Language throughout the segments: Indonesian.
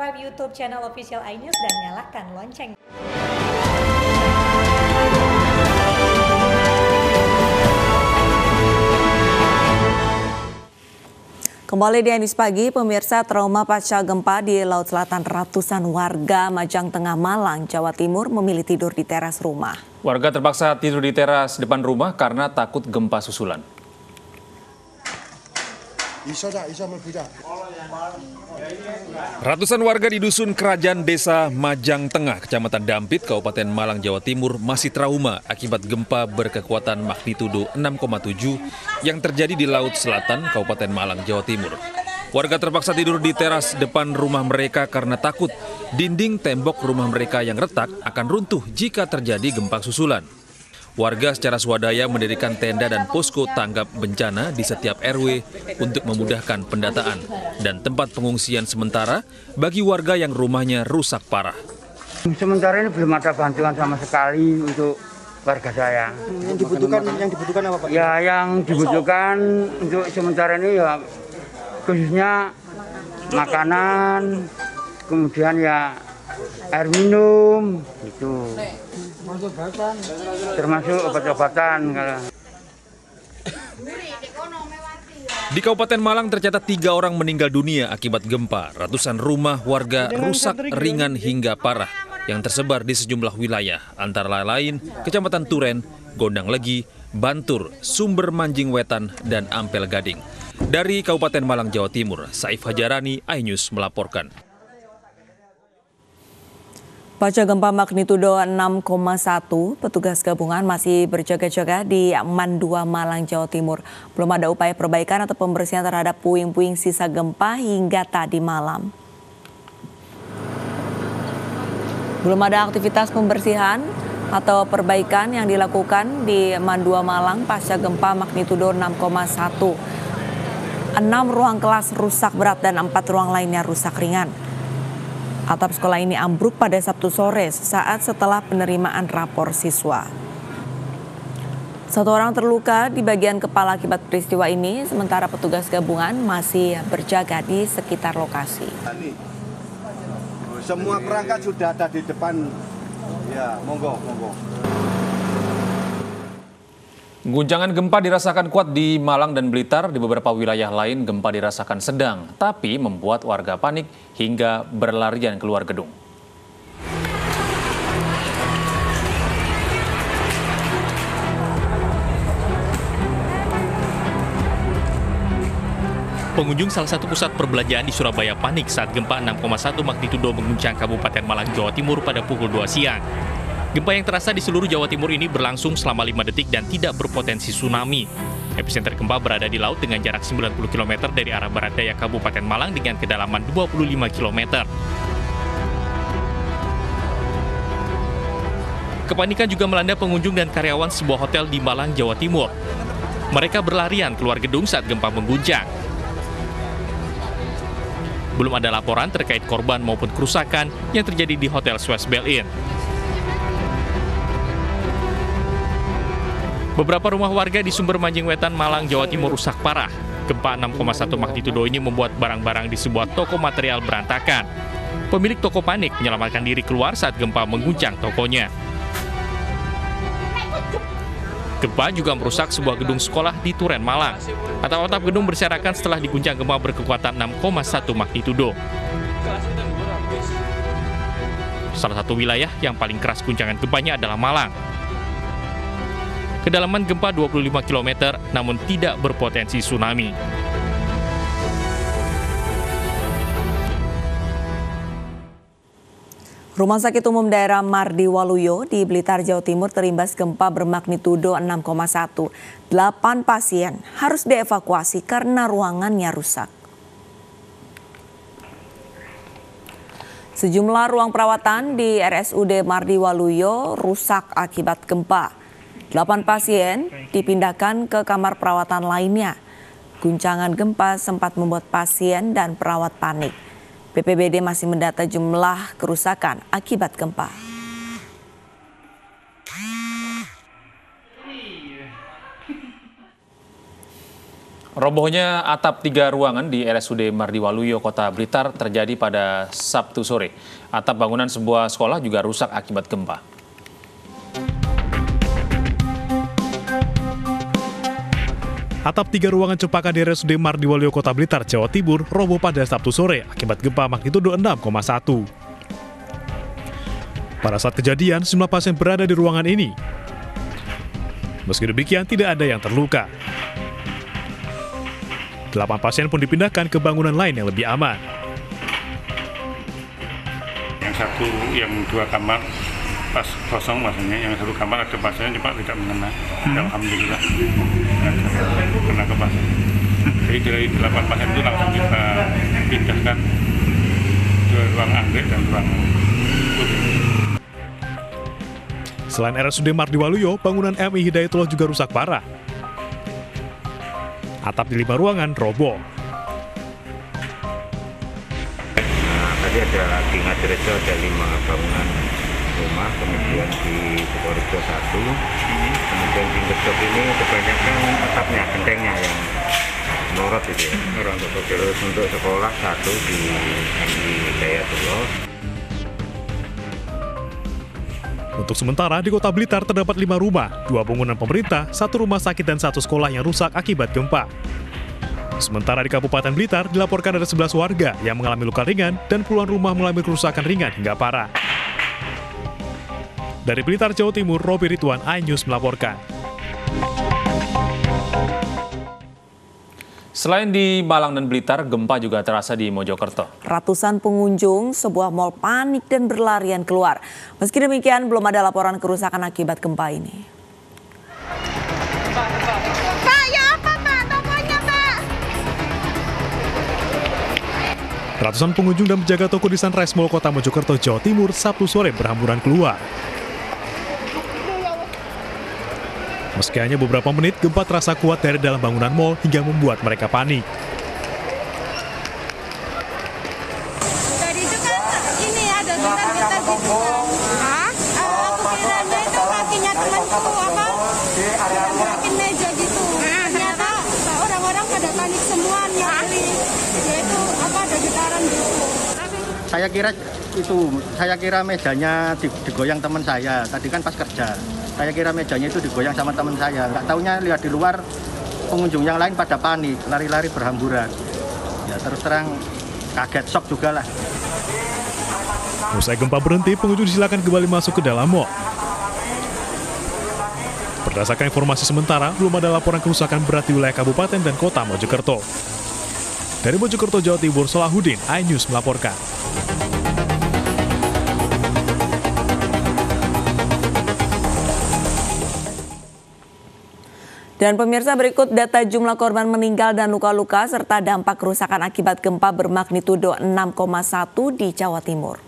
subscribe YouTube channel Official iNews dan nyalakan lonceng. Kembali di iNews Pagi, pemirsa, trauma pasca gempa di Laut Selatan, ratusan warga Majang Tengah, Malang, Jawa Timur memilih tidur di teras rumah. Warga terpaksa tidur di teras depan rumah karena takut gempa susulan. Ratusan warga di Dusun Kerajaan Desa Majang Tengah, Kecamatan Dampit, Kabupaten Malang, Jawa Timur masih trauma akibat gempa berkekuatan magnitudo 6,7 yang terjadi di Laut Selatan, Kabupaten Malang, Jawa Timur. Warga terpaksa tidur di teras depan rumah mereka karena takut dinding tembok rumah mereka yang retak akan runtuh jika terjadi gempa susulan. Warga secara swadaya mendirikan tenda dan posko tanggap bencana di setiap RW untuk memudahkan pendataan dan tempat pengungsian sementara bagi warga yang rumahnya rusak parah. Sementara ini belum ada bantuan sama sekali untuk warga saya. Yang dibutuhkan apa, Pak? Ya, yang dibutuhkan untuk sementara ini ya khususnya makanan, kemudian ya air minum, itu. Termasuk obat-obatan. Di Kabupaten Malang tercatat 3 orang meninggal dunia akibat gempa. Ratusan rumah warga rusak ringan hingga parah yang tersebar di sejumlah wilayah, antara lain Kecamatan Turen, Gondang Legi, Bantur, Sumber Manjing Wetan, dan Ampel Gading. Dari Kabupaten Malang, Jawa Timur, Saif Hajarani, iNews melaporkan. Pasca gempa magnitudo 6,1, petugas gabungan masih berjaga-jaga di Mandua, Malang, Jawa Timur. Belum ada upaya perbaikan atau pembersihan terhadap puing-puing sisa gempa hingga tadi malam. Belum ada aktivitas pembersihan atau perbaikan yang dilakukan di Mandua, Malang pasca gempa magnitudo 6,1. 6 ruang kelas rusak berat dan 4 ruang lainnya rusak ringan. Atap sekolah ini ambruk pada Sabtu sore saat setelah penerimaan rapor siswa. 1 orang terluka di bagian kepala akibat peristiwa ini, sementara petugas gabungan masih berjaga di sekitar lokasi. Semua perangkat sudah ada di depan. Ya, monggo. Guncangan gempa dirasakan kuat di Malang dan Blitar. Di beberapa wilayah lain gempa dirasakan sedang, tapi membuat warga panik hingga berlarian keluar gedung. Pengunjung salah satu pusat perbelanjaan di Surabaya panik saat gempa 6,1 magnitudo mengguncang Kabupaten Malang, Jawa Timur pada pukul 2 siang. Gempa yang terasa di seluruh Jawa Timur ini berlangsung selama 5 detik dan tidak berpotensi tsunami. Epicenter gempa berada di laut dengan jarak 90 km dari arah barat daya Kabupaten Malang dengan kedalaman 25 km. Kepanikan juga melanda pengunjung dan karyawan sebuah hotel di Malang, Jawa Timur. Mereka berlarian keluar gedung saat gempa mengguncang. Belum ada laporan terkait korban maupun kerusakan yang terjadi di Hotel Suez Bel-In. Beberapa rumah warga di Sumber Manjing Wetan, Malang, Jawa Timur rusak parah. Gempa 6,1 magnitudo ini membuat barang-barang di sebuah toko material berantakan. Pemilik toko panik menyelamatkan diri keluar saat gempa mengguncang tokonya. Gempa juga merusak sebuah gedung sekolah di Turen, Malang. Atap-atap gedung berserakan setelah diguncang gempa berkekuatan 6,1 magnitudo. Salah satu wilayah yang paling keras guncangan gempanya adalah Malang. Kedalaman gempa 25 km, namun tidak berpotensi tsunami. Rumah Sakit Umum Daerah Mardi Waluyo di Blitar, Jawa Timur terimbas gempa bermagnitudo 6,1. 8 pasien harus dievakuasi karena ruangannya rusak. Sejumlah ruang perawatan di RSUD Mardi Waluyo rusak akibat gempa. 8 pasien dipindahkan ke kamar perawatan lainnya. Guncangan gempa sempat membuat pasien dan perawat panik. BPBD masih mendata jumlah kerusakan akibat gempa. Robohnya atap 3 ruangan di RSUD Mardiwaluyo, Kota Blitar terjadi pada Sabtu sore. Atap bangunan sebuah sekolah juga rusak akibat gempa. Atap 3 ruangan cempaka di RSUD Mardiwaluyo, Kota Blitar, Jawa Timur, roboh pada Sabtu sore akibat gempa magnitudo 6,1. Pada saat kejadian, sejumlah pasien berada di ruangan ini. Meski demikian, tidak ada yang terluka. 8 pasien pun dipindahkan ke bangunan lain yang lebih aman. Yang 2 kamar pas kosong, maksudnya yang 1 kamar ada pasien cuma tidak mengena. Alhamdulillah kena ke pasien. Jadi dari 8 pasien itu langsung kita pindahkan ke ruang anggrek dan ruang putih. Selain RSUD Mardiwaluyo, bangunan MI Hidayatullah juga rusak parah. Atap di 5 ruangan roboh. Tadi ada di Ngadirejo ada 5 bangunan rumah, kemudian di Sukorejo 1, kemudian di Gedok ini kebanyakan atapnya, gentengnya yang melorot itu ya. Terus untuk sekolah 1 di MI Hidayatullah. Untuk sementara, di Kota Blitar terdapat 5 rumah, 2 bangunan pemerintah, 1 rumah sakit dan 1 sekolah yang rusak akibat gempa. Sementara di Kabupaten Blitar dilaporkan ada 11 warga yang mengalami luka ringan dan puluhan rumah mengalami kerusakan ringan hingga parah. Dari Blitar, Jawa Timur, Robi Ridwan, iNews melaporkan. Selain di Malang dan Blitar, gempa juga terasa di Mojokerto. Ratusan pengunjung sebuah mal panik dan berlarian keluar. Meski demikian, belum ada laporan kerusakan akibat gempa ini. Pak, ya apa Pak? Tokonya Pak. Ratusan pengunjung dan penjaga toko di Sunrise Mall Kota Mojokerto, Jawa Timur, Sabtu sore berhamburan keluar. Meski hanya beberapa menit, gempa terasa kuat dari dalam bangunan mal hingga membuat mereka panik. Tadi itu kan ini ada gitar-gitar gitu kan. Aku kiranya itu kakinya temanku apa? Gerakin meja gitu. Ternyata orang-orang pada panik semua nyari. Yaitu apa ada gitaran gitu. Saya kira mejanya digoyang teman saya. Tadi kan pas kerja. Saya kira mejanya itu digoyang sama teman saya. Nggak taunya lihat di luar pengunjung yang lain pada panik, lari-lari berhamburan. Ya terus terang kaget, shock juga lah. Usai gempa berhenti, pengunjung disilakan kembali masuk ke dalam mal. Berdasarkan informasi sementara, belum ada laporan kerusakan berat di wilayah Kabupaten dan Kota Mojokerto. Dari Mojokerto, Jawa Timur, Salahuddin, iNews melaporkan. Dan pemirsa, berikut data jumlah korban meninggal dan luka-luka serta dampak kerusakan akibat gempa bermagnitudo 6,1 di Jawa Timur.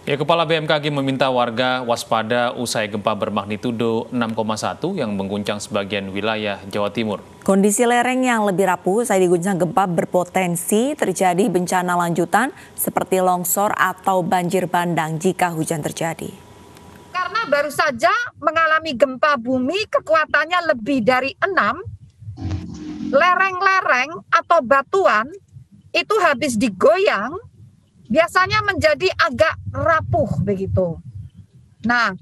Ya, Kepala BMKG meminta warga waspada usai gempa bermagnitudo 6,1 yang mengguncang sebagian wilayah Jawa Timur. Kondisi lereng yang lebih rapuh usai diguncang gempa berpotensi terjadi bencana lanjutan seperti longsor atau banjir bandang jika hujan terjadi. Karena baru saja mengalami gempa bumi kekuatannya lebih dari 6, lereng-lereng atau batuan itu habis digoyang biasanya menjadi agak rapuh begitu. Nah,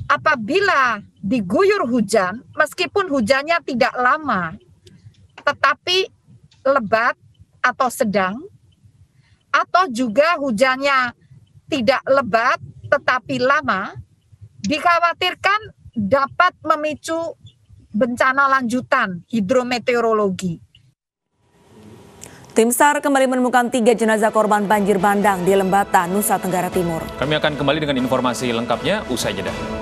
apabila diguyur hujan, meskipun hujannya tidak lama, tetapi lebat atau sedang, atau juga hujannya tidak lebat tetapi lama, dikhawatirkan dapat memicu bencana lanjutan hidrometeorologi. Tim SAR kembali menemukan 3 jenazah korban banjir bandang di Lembata, Nusa Tenggara Timur. Kami akan kembali dengan informasi lengkapnya usai jeda.